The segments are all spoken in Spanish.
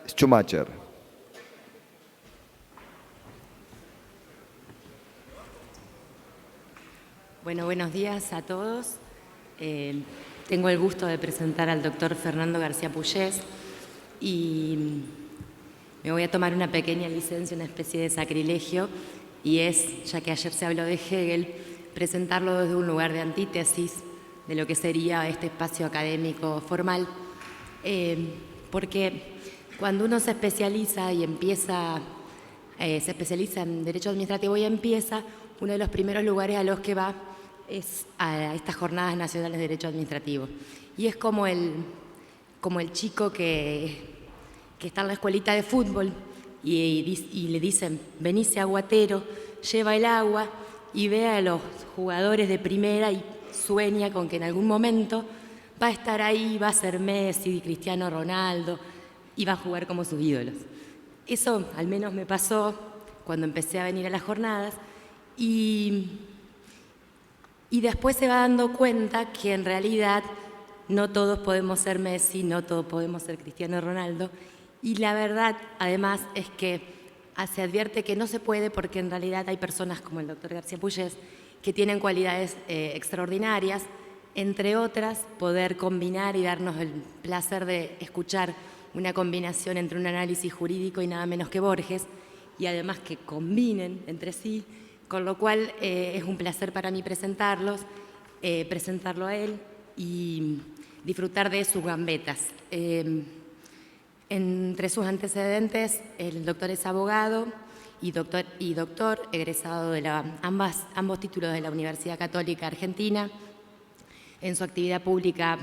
Schumacher. Bueno, buenos días a todos. Tengo el gusto de presentar al doctor Fernando García Puyés y me voy a tomar una pequeña licencia, una especie de sacrilegio, y es, ya que ayer se habló de Hegel, presentarlo desde un lugar de antítesis de lo que sería este espacio académico formal, porque cuando uno se especializa y se especializa en Derecho Administrativo y empieza, uno de los primeros lugares a los que va es a estas Jornadas Nacionales de Derecho Administrativo. Y es como el chico que está en la escuelita de fútbol y le dicen, venise aguatero, lleva el agua y ve a los jugadores de primera y sueña con que en algún momento va a estar ahí, va a ser Messi, Cristiano Ronaldo y va a jugar como sus ídolos. Eso al menos me pasó cuando empecé a venir a las jornadas y después se va dando cuenta que en realidad no todos podemos ser Messi, no todos podemos ser Cristiano Ronaldo, y la verdad además es que se advierte que no se puede porque en realidad hay personas como el doctor García Puyés que tienen cualidades extraordinarias, entre otras poder combinar y darnos el placer de escuchar una combinación entre un análisis jurídico y nada menos que Borges, y además que combinen entre sí, con lo cual es un placer para mí presentarlo a él y disfrutar de sus gambetas. Entre sus antecedentes, el doctor es abogado y doctor egresado de ambos títulos de la Universidad Católica Argentina. En su actividad pública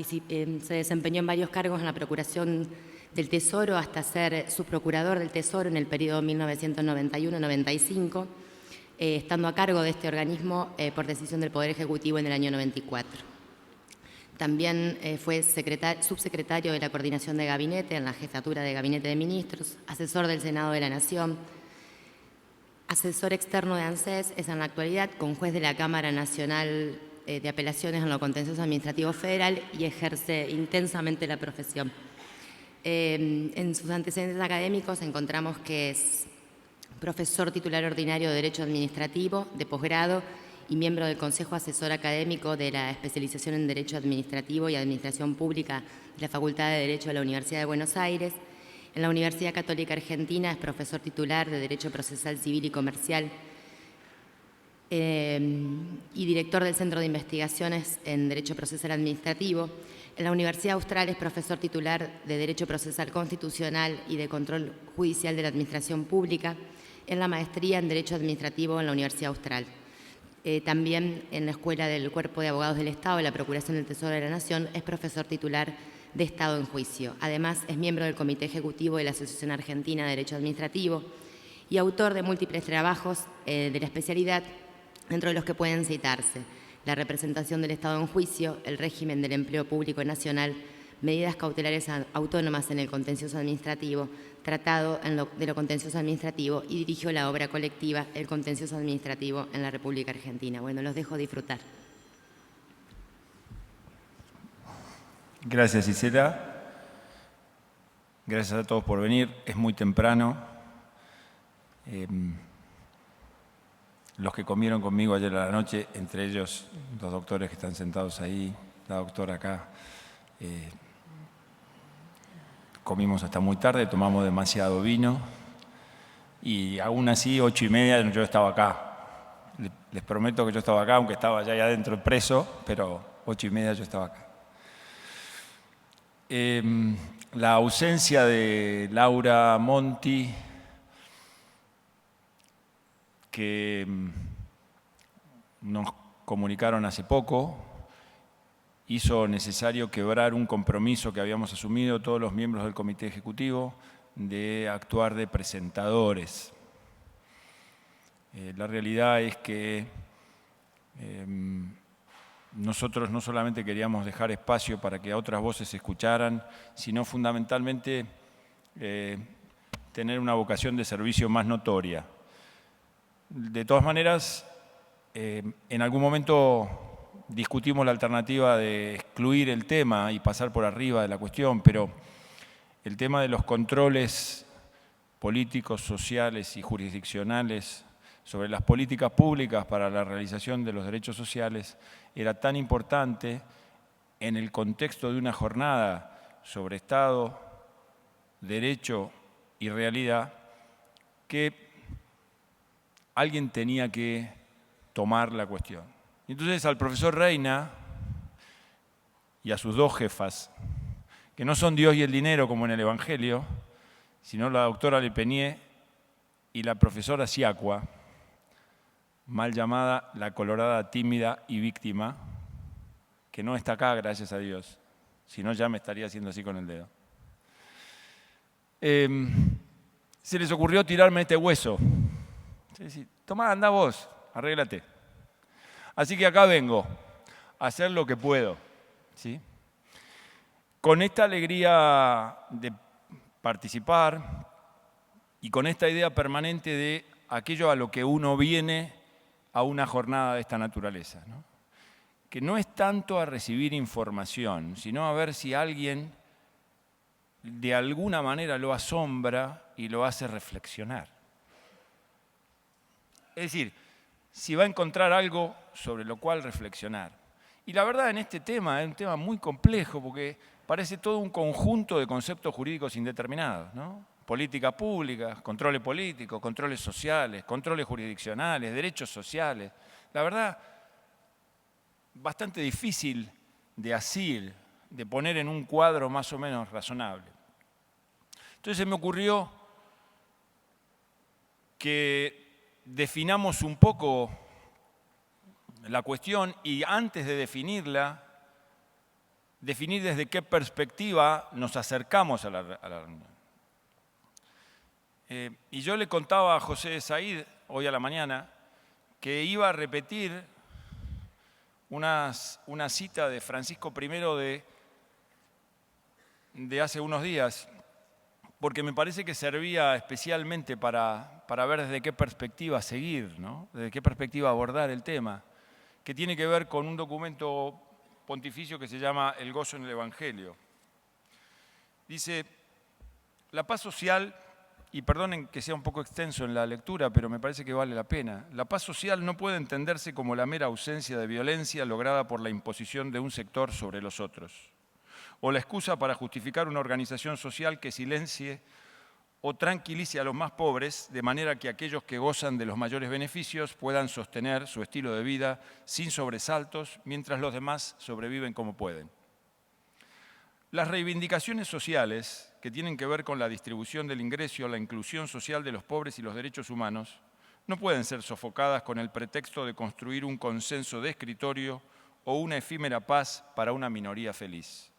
se desempeñó en varios cargos en la Procuración del Tesoro hasta ser subprocurador del Tesoro en el periodo 1991-95, estando a cargo de este organismo por decisión del Poder Ejecutivo en el año 94. También fue subsecretario de la Coordinación de Gabinete en la Jefatura de Gabinete de Ministros, asesor del Senado de la Nación, asesor externo de ANSES, es en la actualidad conjuez de la Cámara Nacional de Apelaciones en lo Contencioso Administrativo Federal y ejerce intensamente la profesión. En sus antecedentes académicos encontramos que es profesor titular ordinario de Derecho Administrativo de posgrado y miembro del Consejo Asesor Académico de la especialización en Derecho Administrativo y Administración Pública de la Facultad de Derecho de la Universidad de Buenos Aires. En la Universidad Católica Argentina es profesor titular de Derecho Procesal Civil y Comercial y director del Centro de Investigaciones en Derecho Procesal Administrativo. En la Universidad Austral es profesor titular de Derecho Procesal Constitucional y de Control Judicial de la Administración Pública, en la maestría en Derecho Administrativo en la Universidad Austral. También en la Escuela del Cuerpo de Abogados del Estado de la Procuración del Tesoro de la Nación es profesor titular de Estado en Juicio. Además, es miembro del Comité Ejecutivo de la Asociación Argentina de Derecho Administrativo y autor de múltiples trabajos de la especialidad, dentro de los que pueden citarse la representación del Estado en juicio, el régimen del empleo público nacional, medidas cautelares autónomas en el contencioso administrativo, tratado de lo contencioso administrativo, y dirigió la obra colectiva El contencioso administrativo en la República Argentina. Bueno, los dejo disfrutar. Gracias, Isela. Gracias a todos por venir. Es muy temprano. Los que comieron conmigo ayer a la noche, entre ellos los doctores que están sentados ahí, la doctora acá, comimos hasta muy tarde, tomamos demasiado vino y aún así 8:30 yo estaba acá. Les prometo que yo estaba acá, aunque estaba ya ahí adentro preso, pero 8:30 yo estaba acá. La ausencia de Laura Monti, que nos comunicaron hace poco, hizo necesario quebrar un compromiso que habíamos asumido todos los miembros del Comité Ejecutivo de actuar de presentadores. La realidad es que nosotros no solamente queríamos dejar espacio para que otras voces se escucharan, sino fundamentalmente tener una vocación de servicio más notoria. De todas maneras, en algún momento discutimos la alternativa de excluir el tema y pasar por arriba de la cuestión, pero el tema de los controles políticos, sociales y jurisdiccionales sobre las políticas públicas para la realización de los derechos sociales era tan importante en el contexto de una jornada sobre Estado, derecho y realidad, que alguien tenía que tomar la cuestión. Entonces al profesor Reina y a sus dos jefas, que no son Dios y el dinero como en el Evangelio, sino la doctora Lepenier y la profesora Siacua, mal llamada la colorada tímida y víctima, que no está acá, gracias a Dios, si no ya me estaría haciendo así con el dedo. Se les ocurrió tirarme este hueso. Tomá, andá vos, arréglate. Así que acá vengo a hacer lo que puedo, ¿sí? Con esta alegría de participar y con esta idea permanente de aquello a lo que uno viene a una jornada de esta naturaleza, ¿no? Que no es tanto a recibir información, sino a ver si alguien de alguna manera lo asombra y lo hace reflexionar. Es decir, si va a encontrar algo sobre lo cual reflexionar. Y la verdad en este tema es un tema muy complejo porque parece todo un conjunto de conceptos jurídicos indeterminados, ¿no? Política pública, controles políticos, controles sociales, controles jurisdiccionales, derechos sociales. La verdad, bastante difícil de asir, de poner en un cuadro más o menos razonable. Entonces se me ocurrió que definamos un poco la cuestión y antes de definirla, definir desde qué perspectiva nos acercamos a la reunión. Y yo le contaba a José Said hoy a la mañana que iba a repetir una cita de Francisco I de hace unos días, porque me parece que servía especialmente para ver desde qué perspectiva seguir, ¿no? Desde qué perspectiva abordar el tema, que tiene que ver con un documento pontificio que se llama El gozo en el Evangelio. Dice, la paz social, y perdonen que sea un poco extenso en la lectura, pero me parece que vale la pena, la paz social no puede entenderse como la mera ausencia de violencia lograda por la imposición de un sector sobre los otros, o la excusa para justificar una organización social que silencie o tranquilice a los más pobres, de manera que aquellos que gozan de los mayores beneficios puedan sostener su estilo de vida sin sobresaltos, mientras los demás sobreviven como pueden. Las reivindicaciones sociales, que tienen que ver con la distribución del ingreso, la inclusión social de los pobres y los derechos humanos, no pueden ser sofocadas con el pretexto de construir un consenso de escritorio o una efímera paz para una minoría feliz.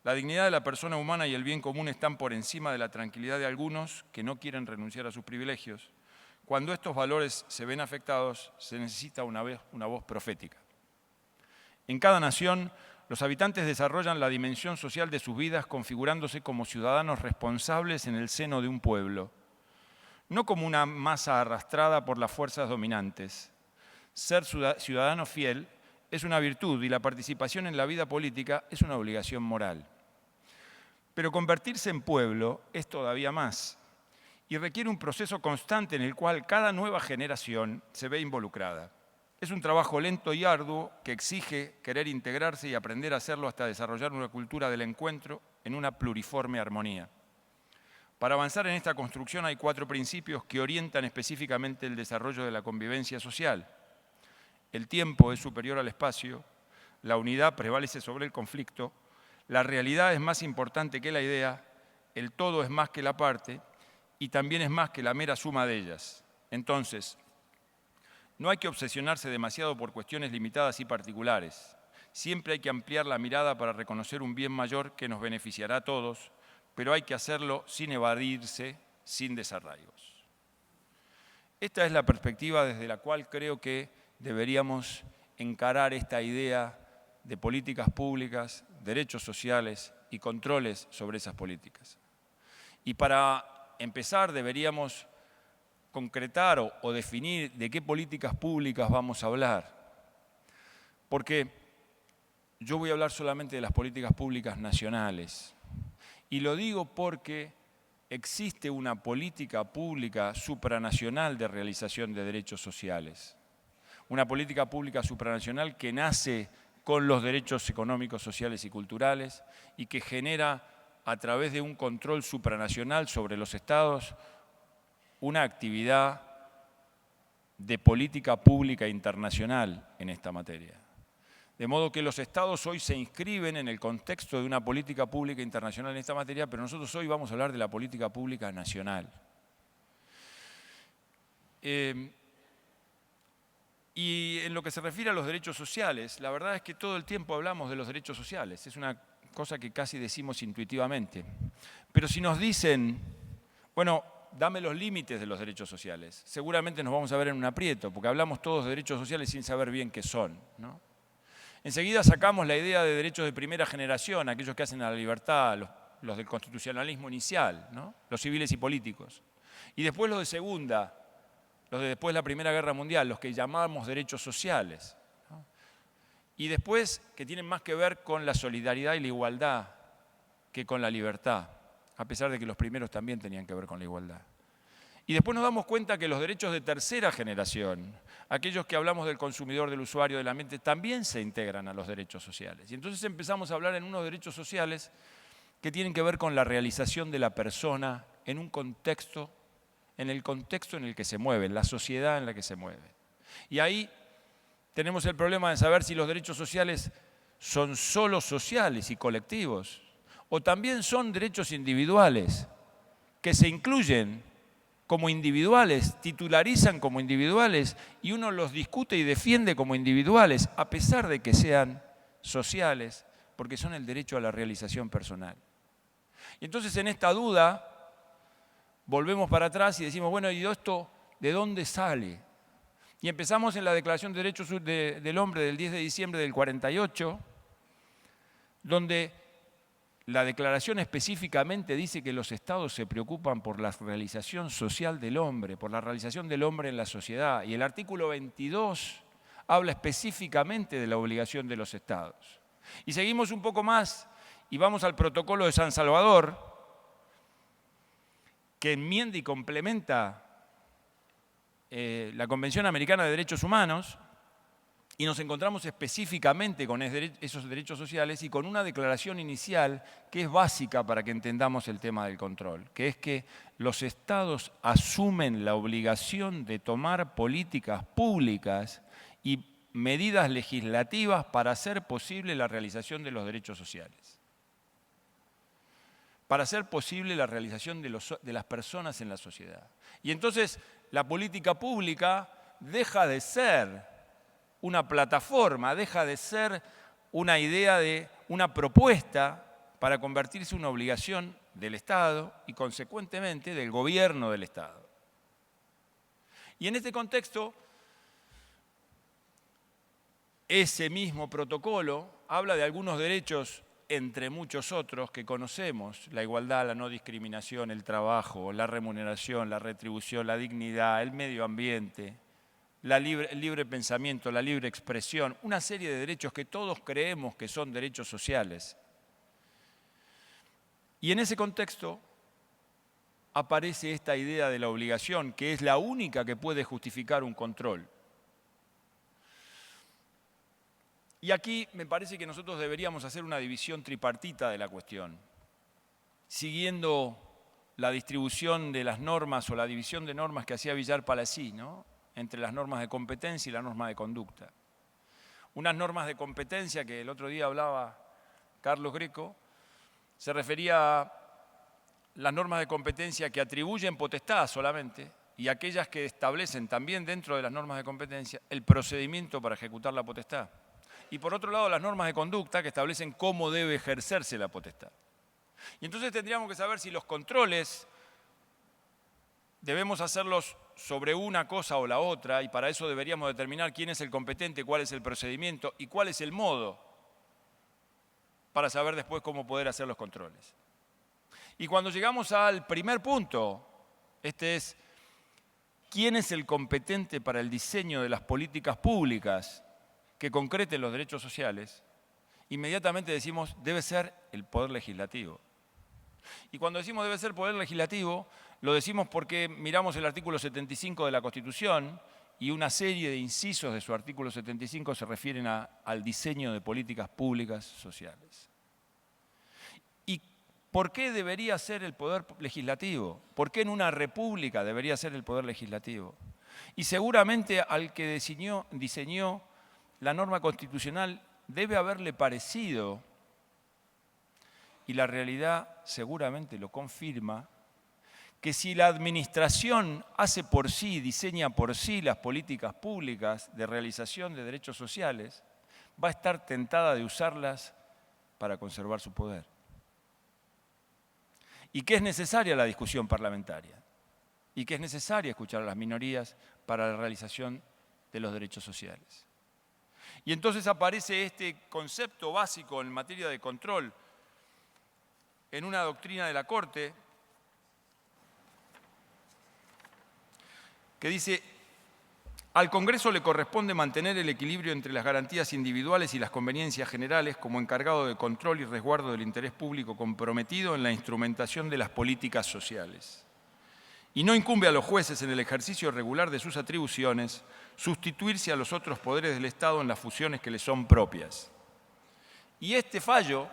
La dignidad de la persona humana y el bien común están por encima de la tranquilidad de algunos que no quieren renunciar a sus privilegios. Cuando estos valores se ven afectados, se necesita una voz profética. En cada nación, los habitantes desarrollan la dimensión social de sus vidas configurándose como ciudadanos responsables en el seno de un pueblo, no como una masa arrastrada por las fuerzas dominantes. Ser ciudadano fiel es una virtud y la participación en la vida política es una obligación moral. Pero convertirse en pueblo es todavía más y requiere un proceso constante en el cual cada nueva generación se ve involucrada. Es un trabajo lento y arduo que exige querer integrarse y aprender a hacerlo hasta desarrollar una cultura del encuentro en una pluriforme armonía. Para avanzar en esta construcción hay 4 principios que orientan específicamente el desarrollo de la convivencia social. El tiempo es superior al espacio, la unidad prevalece sobre el conflicto, la realidad es más importante que la idea, el todo es más que la parte y también es más que la mera suma de ellas. Entonces, no hay que obsesionarse demasiado por cuestiones limitadas y particulares. Siempre hay que ampliar la mirada para reconocer un bien mayor que nos beneficiará a todos, pero hay que hacerlo sin evadirse, sin desarraigos. Esta es la perspectiva desde la cual creo que deberíamos encarar esta idea de políticas públicas, derechos sociales y controles sobre esas políticas. Y para empezar deberíamos concretar o definir de qué políticas públicas vamos a hablar. Porque yo voy a hablar solamente de las políticas públicas nacionales. Y lo digo porque existe una política pública supranacional de realización de derechos sociales. Una política pública supranacional que nace con los derechos económicos, sociales y culturales y que genera a través de un control supranacional sobre los estados una actividad de política pública internacional en esta materia. De modo que los estados hoy se inscriben en el contexto de una política pública internacional en esta materia, pero nosotros hoy vamos a hablar de la política pública nacional. Y en lo que se refiere a los derechos sociales, la verdad es que todo el tiempo hablamos de los derechos sociales, es una cosa que casi decimos intuitivamente. Pero si nos dicen, bueno, dame los límites de los derechos sociales, seguramente nos vamos a ver en un aprieto, porque hablamos todos de derechos sociales sin saber bien qué son, ¿no? Enseguida sacamos la idea de derechos de primera generación, aquellos que hacen a la libertad, los del constitucionalismo inicial, ¿no? Los civiles y políticos. Y después los de segunda, los de después de la Primera Guerra Mundial, los que llamamos derechos sociales, ¿no? Y después que tienen más que ver con la solidaridad y la igualdad que con la libertad, a pesar de que los primeros también tenían que ver con la igualdad. Y después nos damos cuenta que los derechos de tercera generación, aquellos que hablamos del consumidor, del usuario, del ambiente, también se integran a los derechos sociales. Y entonces empezamos a hablar en unos derechos sociales que tienen que ver con la realización de la persona en un contexto, en el contexto en el que se mueve, en la sociedad en la que se mueve. Y ahí tenemos el problema de saber si los derechos sociales son solo sociales y colectivos, o también son derechos individuales que se incluyen como individuales, titularizan como individuales y uno los discute y defiende como individuales, a pesar de que sean sociales, porque son el derecho a la realización personal. Y entonces en esta duda volvemos para atrás y decimos, bueno, ¿y esto de dónde sale? Y empezamos en la Declaración de Derechos del Hombre del 10 de diciembre del 48, donde la declaración específicamente dice que los estados se preocupan por la realización social del hombre, por la realización del hombre en la sociedad. Y el artículo 22 habla específicamente de la obligación de los estados. Y seguimos un poco más y vamos al Protocolo de San Salvador, que enmienda y complementa la Convención Americana de Derechos Humanos, y nos encontramos específicamente con esos derechos sociales y con una declaración inicial que es básica para que entendamos el tema del control, que es que los estados asumen la obligación de tomar políticas públicas y medidas legislativas para hacer posible la realización de los derechos sociales, para hacer posible la realización de las personas en la sociedad. Y entonces la política pública deja de ser una plataforma, deja de ser una idea de una propuesta para convertirse en una obligación del Estado y consecuentemente del gobierno del Estado. Y en este contexto, ese mismo protocolo habla de algunos derechos, entre muchos otros que conocemos: la igualdad, la no discriminación, el trabajo, la remuneración, la retribución, la dignidad, el medio ambiente, el libre pensamiento, la libre expresión, una serie de derechos que todos creemos que son derechos sociales. Y en ese contexto aparece esta idea de la obligación, que es la única que puede justificar un control. Y aquí me parece que nosotros deberíamos hacer una división tripartita de la cuestión, siguiendo la distribución de las normas o la división de normas que hacía Villar Palasí, ¿no?, entre las normas de competencia y la norma de conducta. Unas normas de competencia que el otro día hablaba Carlos Greco, se refería a las normas de competencia que atribuyen potestad solamente y aquellas que establecen también dentro de las normas de competencia el procedimiento para ejecutar la potestad. Y por otro lado, las normas de conducta que establecen cómo debe ejercerse la potestad. Y entonces tendríamos que saber si los controles debemos hacerlos sobre una cosa o la otra, y para eso deberíamos determinar quién es el competente, cuál es el procedimiento y cuál es el modo, para saber después cómo poder hacer los controles. Y cuando llegamos al primer punto, este es: ¿quién es el competente para el diseño de las políticas públicas que concreten los derechos sociales? Inmediatamente decimos, debe ser el Poder Legislativo. Y cuando decimos debe ser poder legislativo, lo decimos porque miramos el artículo 75 de la Constitución y una serie de incisos de su artículo 75 se refieren al diseño de políticas públicas sociales. ¿Y por qué debería ser el poder legislativo? ¿Por qué en una república debería ser el poder legislativo? Y seguramente al que diseñó la norma constitucional debe haberle parecido, y la realidad seguramente lo confirma, que si la administración hace por sí, diseña por sí las políticas públicas de realización de derechos sociales, va a estar tentada de usarlas para conservar su poder. Y que es necesaria la discusión parlamentaria, y que es necesaria escuchar a las minorías para la realización de los derechos sociales. Y entonces aparece este concepto básico en materia de control en una doctrina de la Corte que dice: al Congreso le corresponde mantener el equilibrio entre las garantías individuales y las conveniencias generales como encargado de control y resguardo del interés público comprometido en la instrumentación de las políticas sociales. Y no incumbe a los jueces en el ejercicio regular de sus atribuciones sustituirse a los otros poderes del Estado en las funciones que les son propias. Y este fallo,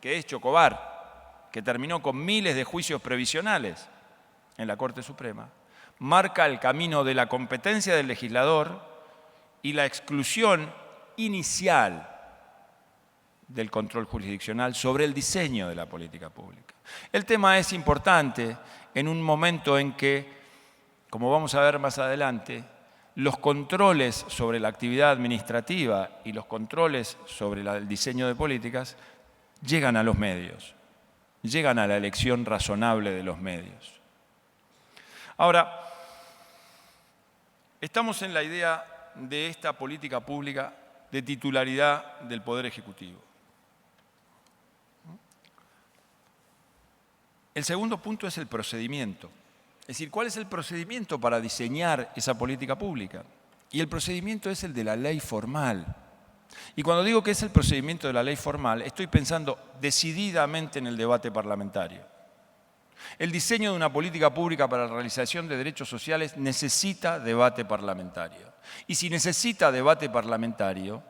que es Chocobar, que terminó con miles de juicios previsionales en la Corte Suprema, marca el camino de la competencia del legislador y la exclusión inicial del control jurisdiccional sobre el diseño de la política pública. El tema es importante en un momento en que, como vamos a ver más adelante, los controles sobre la actividad administrativa y los controles sobre el diseño de políticas llegan a los medios, llegan a la elección razonable de los medios. Ahora, estamos en la idea de esta política pública de titularidad del Poder Ejecutivo. El segundo punto es el procedimiento. Es decir, ¿cuál es el procedimiento para diseñar esa política pública? Y el procedimiento es el de la ley formal. Y cuando digo que es el procedimiento de la ley formal, estoy pensando decididamente en el debate parlamentario. El diseño de una política pública para la realización de derechos sociales necesita debate parlamentario. Y si necesita debate parlamentario,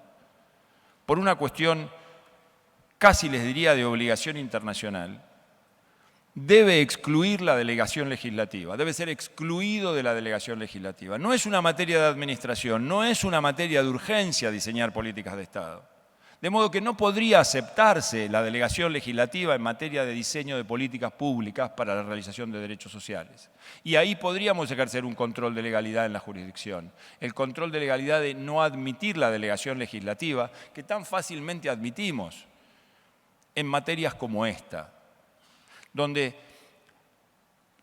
por una cuestión casi les diría de obligación internacional, debe excluir la delegación legislativa, debe ser excluido de la delegación legislativa. No es una materia de administración, no es una materia de urgencia diseñar políticas de Estado. De modo que no podría aceptarse la delegación legislativa en materia de diseño de políticas públicas para la realización de derechos sociales. Y ahí podríamos ejercer un control de legalidad en la jurisdicción. El control de legalidad de no admitir la delegación legislativa, que tan fácilmente admitimos en materias como esta, donde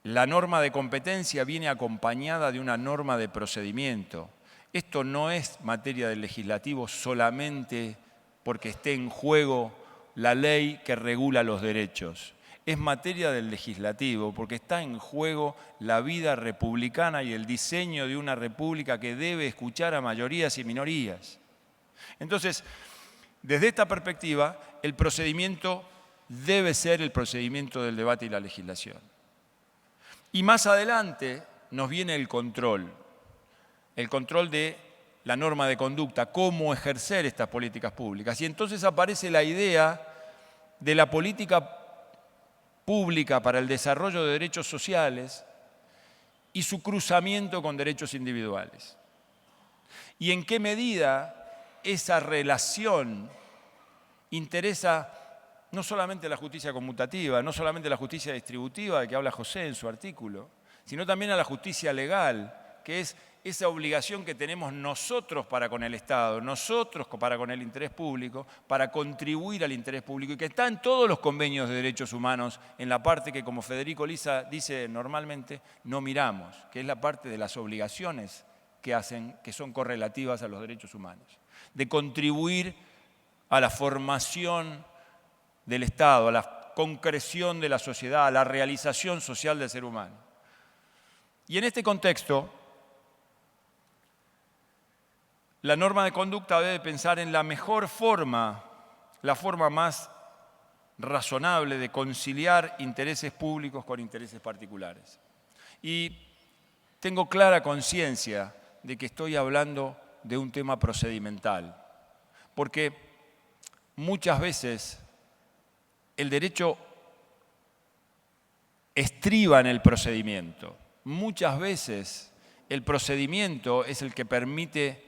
la norma de competencia viene acompañada de una norma de procedimiento. Esto no es materia del legislativo solamente porque esté en juego la ley que regula los derechos. Es materia del legislativo porque está en juego la vida republicana y el diseño de una república que debe escuchar a mayorías y minorías. Entonces, desde esta perspectiva, el procedimiento debe ser el procedimiento del debate y la legislación. Y más adelante nos viene el control de la norma de conducta, cómo ejercer estas políticas públicas. Y entonces aparece la idea de la política pública para el desarrollo de derechos sociales y su cruzamiento con derechos individuales. Y en qué medida esa relación interesa no solamente la justicia conmutativa, no solamente la justicia distributiva de que habla José en su artículo, sino también a la justicia legal, que es esa obligación que tenemos nosotros para con el Estado, nosotros para con el interés público, para contribuir al interés público, y que está en todos los convenios de derechos humanos, en la parte que, como Federico Lisa dice normalmente, no miramos, que es la parte de las obligaciones que son correlativas a los derechos humanos, de contribuir a la formación del Estado, a la concreción de la sociedad, a la realización social del ser humano. Y en este contexto, la norma de conducta debe pensar en la mejor forma, la forma más razonable de conciliar intereses públicos con intereses particulares. Y tengo clara conciencia de que estoy hablando de un tema procedimental, porque muchas veces el derecho estriba en el procedimiento. Muchas veces el procedimiento es el que permite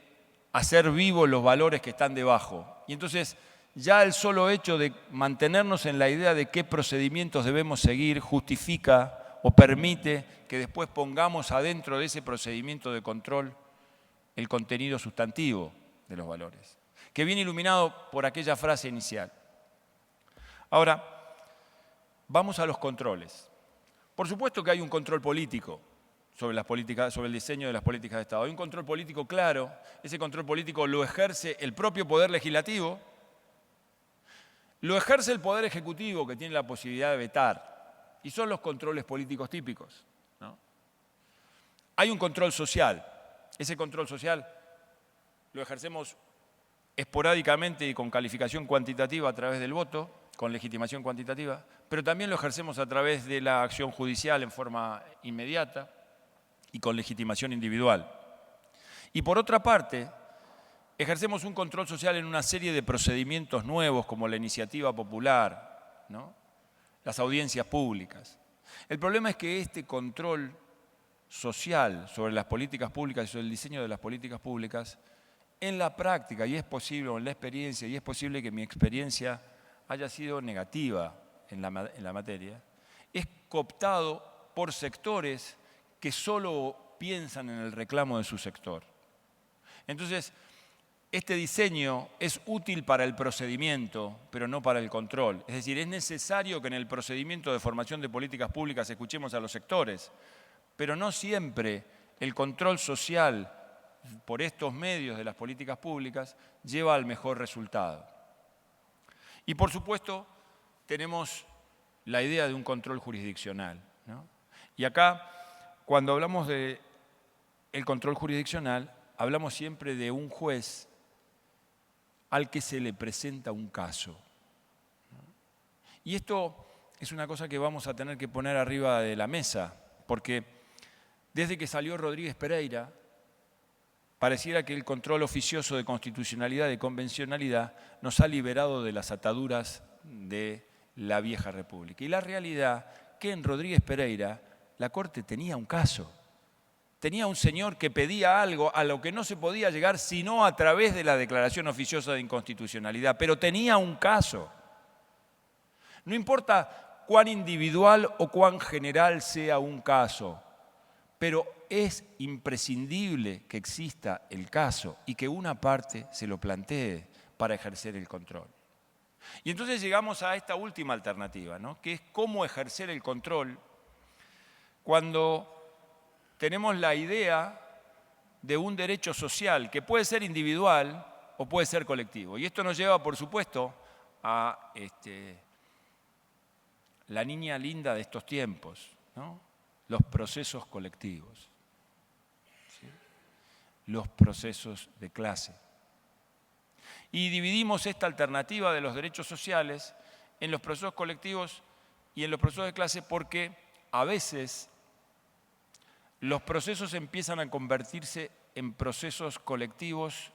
hacer vivos los valores que están debajo. Y entonces ya el solo hecho de mantenernos en la idea de qué procedimientos debemos seguir justifica o permite que después pongamos adentro de ese procedimiento de control el contenido sustantivo de los valores, que viene iluminado por aquella frase inicial. Ahora, vamos a los controles. Por supuesto que hay un control político sobre las políticas, sobre el diseño de las políticas de Estado. Hay un control político claro. Ese control político lo ejerce el propio Poder Legislativo, lo ejerce el Poder Ejecutivo, que tiene la posibilidad de vetar, y son los controles políticos típicos, ¿no? Hay un control social. Ese control social lo ejercemos esporádicamente y con calificación cuantitativa a través del voto, con legitimación cuantitativa, pero también lo ejercemos a través de la acción judicial en forma inmediata y con legitimación individual. Y por otra parte, ejercemos un control social en una serie de procedimientos nuevos como la iniciativa popular, ¿no? Las audiencias públicas. El problema es que este control social sobre las políticas públicas y sobre el diseño de las políticas públicas, en la práctica, y es posible, o en la experiencia, y es posible que mi experiencia haya sido negativa en la materia, es cooptado por sectores que solo piensan en el reclamo de su sector. Entonces, este diseño es útil para el procedimiento, pero no para el control. Es decir, es necesario que en el procedimiento de formación de políticas públicas escuchemos a los sectores, pero no siempre el control social por estos medios de las políticas públicas lleva al mejor resultado. Y por supuesto, tenemos la idea de un control jurisdiccional, ¿no? Y acá, cuando hablamos del control jurisdiccional, hablamos siempre de un juez al que se le presenta un caso, ¿no? Y esto es una cosa que vamos a tener que poner arriba de la mesa, porque desde que salió Rodríguez Pereira, pareciera que el control oficioso de constitucionalidad y de convencionalidad nos ha liberado de las ataduras de la vieja república. Y la realidad que en Rodríguez Pereira la Corte tenía un caso. Tenía un señor que pedía algo a lo que no se podía llegar sino a través de la declaración oficiosa de inconstitucionalidad, pero tenía un caso. No importa cuán individual o cuán general sea un caso, pero es imprescindible que exista el caso y que una parte se lo plantee para ejercer el control. Y entonces llegamos a esta última alternativa, ¿no? Que es cómo ejercer el control cuando tenemos la idea de un derecho social que puede ser individual o puede ser colectivo. Y esto nos lleva, por supuesto, a la niña linda de estos tiempos, ¿no? Los procesos colectivos, ¿sí? Los procesos de clase. Y dividimos esta alternativa de los derechos sociales en los procesos colectivos y en los procesos de clase porque a veces los procesos empiezan a convertirse en procesos colectivos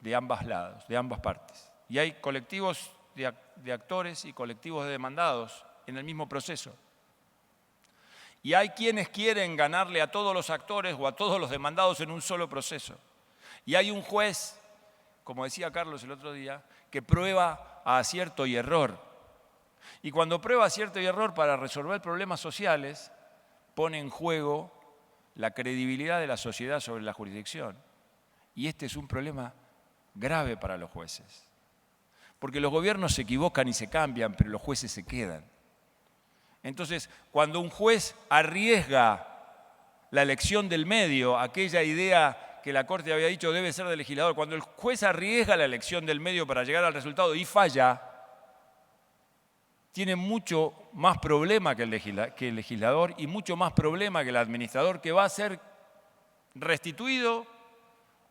de ambos lados, de ambas partes. Y hay colectivos de actores y colectivos de demandados en el mismo proceso. Y hay quienes quieren ganarle a todos los actores o a todos los demandados en un solo proceso. Y hay un juez, como decía Carlos el otro día, que prueba a acierto y error. Y cuando prueba acierto y error para resolver problemas sociales, pone en juego la credibilidad de la sociedad sobre la jurisdicción. Y este es un problema grave para los jueces. Porque los gobiernos se equivocan y se cambian, pero los jueces se quedan. Entonces, cuando un juez arriesga la elección del medio, aquella idea que la Corte había dicho debe ser del legislador, cuando el juez arriesga la elección del medio para llegar al resultado y falla, tiene mucho más problema que el legislador y mucho más problema que el administrador, que va a ser restituido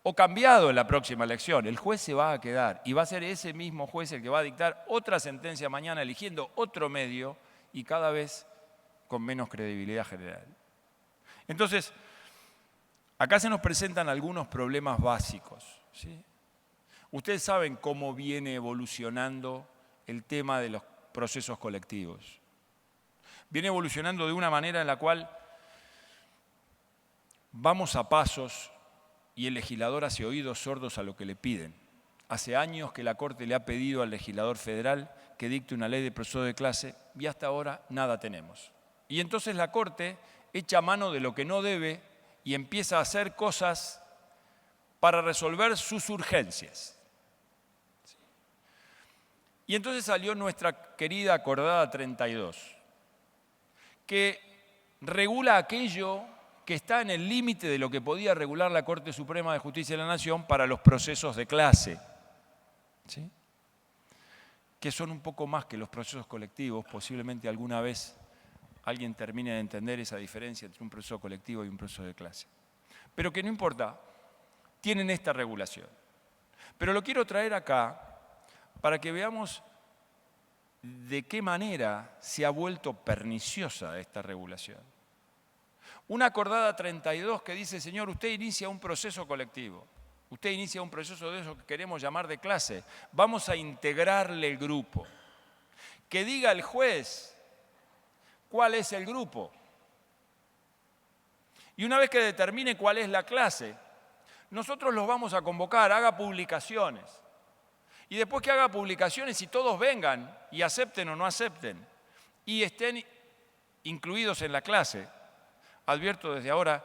o cambiado en la próxima elección. El juez se va a quedar y va a ser ese mismo juez el que va a dictar otra sentencia mañana eligiendo otro medio y cada vez con menos credibilidad general. Entonces, acá se nos presentan algunos problemas básicos, ¿sí? Ustedes saben cómo viene evolucionando el tema de los procesos colectivos. Viene evolucionando de una manera en la cual vamos a pasos y el legislador hace oídos sordos a lo que le piden. Hace años que la Corte le ha pedido al legislador federal que dicte una ley de proceso de clase y hasta ahora nada tenemos. Y entonces la Corte echa mano de lo que no debe y empieza a hacer cosas para resolver sus urgencias. Y entonces salió nuestra querida Acordada 32, que regula aquello que está en el límite de lo que podía regular la Corte Suprema de Justicia de la Nación para los procesos de clase, ¿sí? Que son un poco más que los procesos colectivos. Posiblemente alguna vez alguien termine de entender esa diferencia entre un proceso colectivo y un proceso de clase. Pero que no importa, tienen esta regulación. Pero lo quiero traer acá para que veamos de qué manera se ha vuelto perniciosa esta regulación. Una Acordada 32 que dice, señor, usted inicia un proceso colectivo, usted inicia un proceso de eso que queremos llamar de clase, vamos a integrarle el grupo. Que diga el juez cuál es el grupo. Y una vez que determine cuál es la clase, nosotros los vamos a convocar, haga publicaciones. Y después que haga publicaciones y todos vengan y acepten o no acepten y estén incluidos en la clase. Advierto desde ahora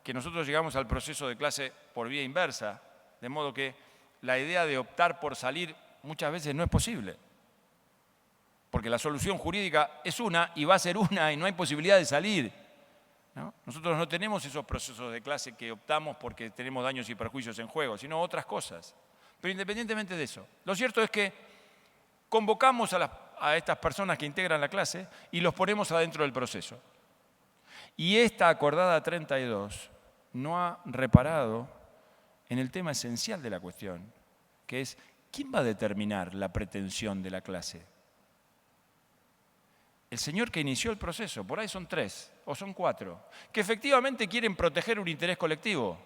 que nosotros llegamos al proceso de clase por vía inversa, de modo que la idea de optar por salir muchas veces no es posible. Porque la solución jurídica es una y va a ser una y no hay posibilidad de salir, ¿no? Nosotros no tenemos esos procesos de clase que optamos porque tenemos daños y perjuicios en juego, sino otras cosas. Pero independientemente de eso, lo cierto es que convocamos a estas personas que integran la clase y los ponemos adentro del proceso. Y esta Acordada 32 no ha reparado en el tema esencial de la cuestión, que es ¿quién va a determinar la pretensión de la clase? El señor que inició el proceso, por ahí son 3 o son 4, que efectivamente quieren proteger un interés colectivo.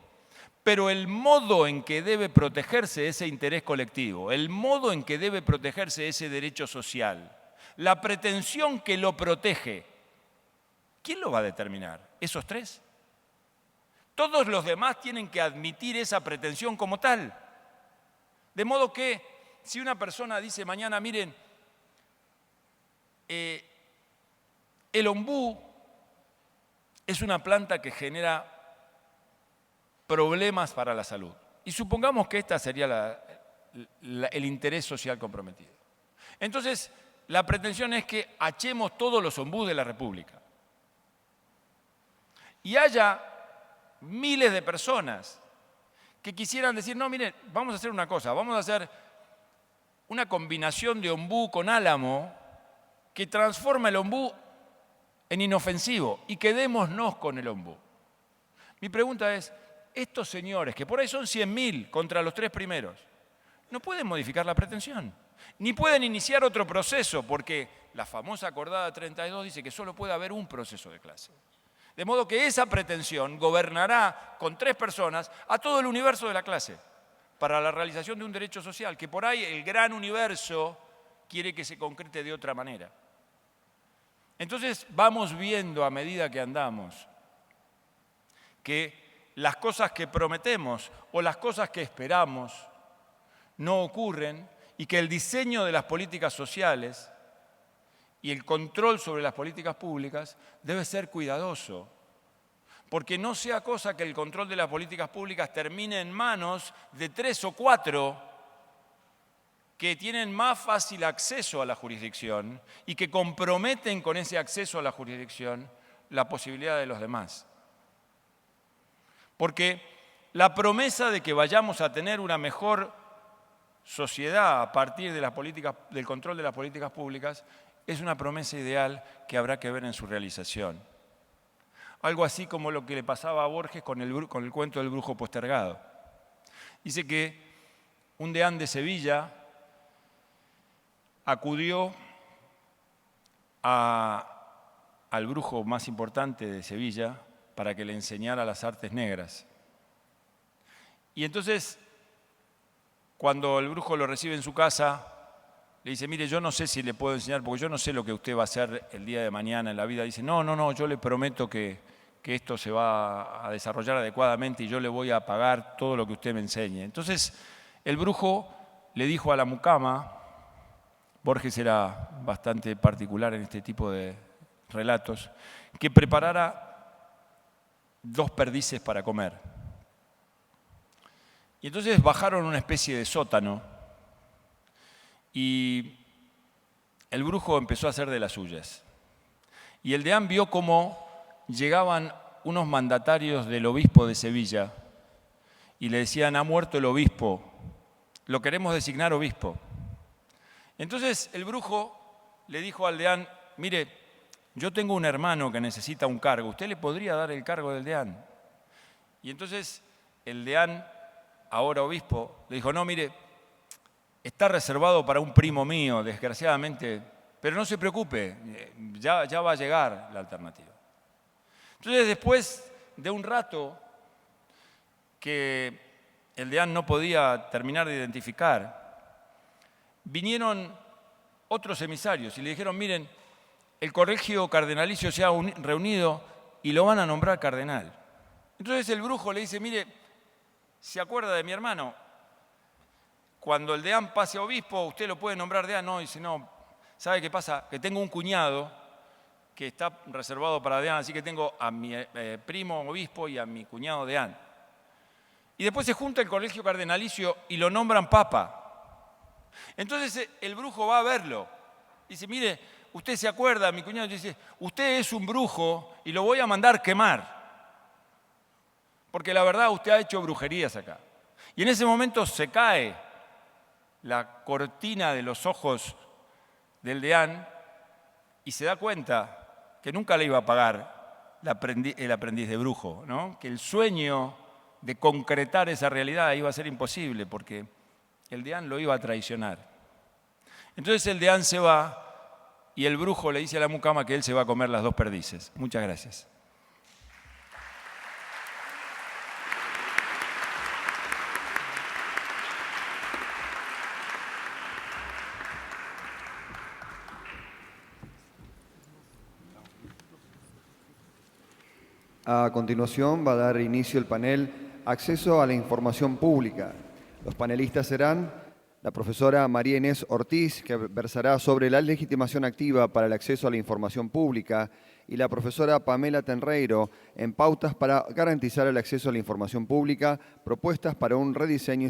Pero el modo en que debe protegerse ese interés colectivo, el modo en que debe protegerse ese derecho social, la pretensión que lo protege, ¿quién lo va a determinar? ¿Esos 3? Todos los demás tienen que admitir esa pretensión como tal. De modo que si una persona dice mañana, miren, el ombú es una planta que genera problemas para la salud. Y supongamos que esta sería el interés social comprometido. Entonces, la pretensión es que hachemos todos los ombús de la República. Y haya miles de personas que quisieran decir, no, miren, vamos a hacer una cosa, vamos a hacer una combinación de ombú con álamo que transforma el ombú en inofensivo y quedémonos con el ombú. Mi pregunta es, estos señores, que por ahí son 100.000 contra los 3 primeros, no pueden modificar la pretensión, ni pueden iniciar otro proceso, porque la famosa Acordada 32 dice que solo puede haber un proceso de clase. De modo que esa pretensión gobernará con 3 personas a todo el universo de la clase, para la realización de un derecho social, que por ahí el gran universo quiere que se concrete de otra manera. Entonces vamos viendo a medida que andamos que las cosas que prometemos o las cosas que esperamos no ocurren y que el diseño de las políticas sociales y el control sobre las políticas públicas debe ser cuidadoso, porque no sea cosa que el control de las políticas públicas termine en manos de 3 o 4 que tienen más fácil acceso a la jurisdicción y que comprometen con ese acceso a la jurisdicción la posibilidad de los demás. Porque la promesa de que vayamos a tener una mejor sociedad a partir de del control de las políticas públicas es una promesa ideal que habrá que ver en su realización. Algo así como lo que le pasaba a Borges con el cuento del brujo postergado. Dice que un deán de Sevilla acudió al brujo más importante de Sevilla para que le enseñara las artes negras. Y entonces, cuando el brujo lo recibe en su casa, le dice, mire, yo no sé si le puedo enseñar, porque yo no sé lo que usted va a hacer el día de mañana en la vida. Dice, no, yo le prometo que esto se va a desarrollar adecuadamente y yo le voy a pagar todo lo que usted me enseñe. Entonces, el brujo le dijo a la mucama, Borges era bastante particular en este tipo de relatos, que preparara 2 perdices para comer. Y entonces bajaron una especie de sótano y el brujo empezó a hacer de las suyas. Y el deán vio cómo llegaban unos mandatarios del obispo de Sevilla y le decían, ha muerto el obispo, lo queremos designar obispo. Entonces el brujo le dijo al deán, mire, yo tengo un hermano que necesita un cargo, ¿usted le podría dar el cargo del deán? Y entonces el deán, ahora obispo, le dijo, no, mire, está reservado para un primo mío, desgraciadamente, pero no se preocupe, ya va a llegar la alternativa. Entonces, después de un rato que el deán no podía terminar de identificar, vinieron otros emisarios y le dijeron, miren, el colegio cardenalicio se ha reunido y lo van a nombrar cardenal. Entonces el brujo le dice, mire, ¿se acuerda de mi hermano? Cuando el deán pase a obispo, ¿usted lo puede nombrar deán? No, dice, no, ¿sabe qué pasa? Que tengo un cuñado que está reservado para deán, así que tengo a mi primo obispo y a mi cuñado deán. Y después se junta el colegio cardenalicio y lo nombran papa. Entonces el brujo va a verlo. Dice, mire, usted se acuerda, mi cuñado dice, usted es un brujo y lo voy a mandar quemar. Porque la verdad usted ha hecho brujerías acá. Y en ese momento se cae la cortina de los ojos del deán y se da cuenta que nunca le iba a pagar el aprendiz de brujo, ¿no? Que el sueño de concretar esa realidad iba a ser imposible porque el deán lo iba a traicionar. Entonces el deán se va y el brujo le dice a la mucama que él se va a comer las 2 perdices. Muchas gracias. A continuación va a dar inicio el panel Acceso a la Información Pública. Los panelistas serán la profesora María Inés Ortiz, que versará sobre la legitimación activa para el acceso a la información pública, y la profesora Pamela Tenreiro, en pautas para garantizar el acceso a la información pública, propuestas para un rediseño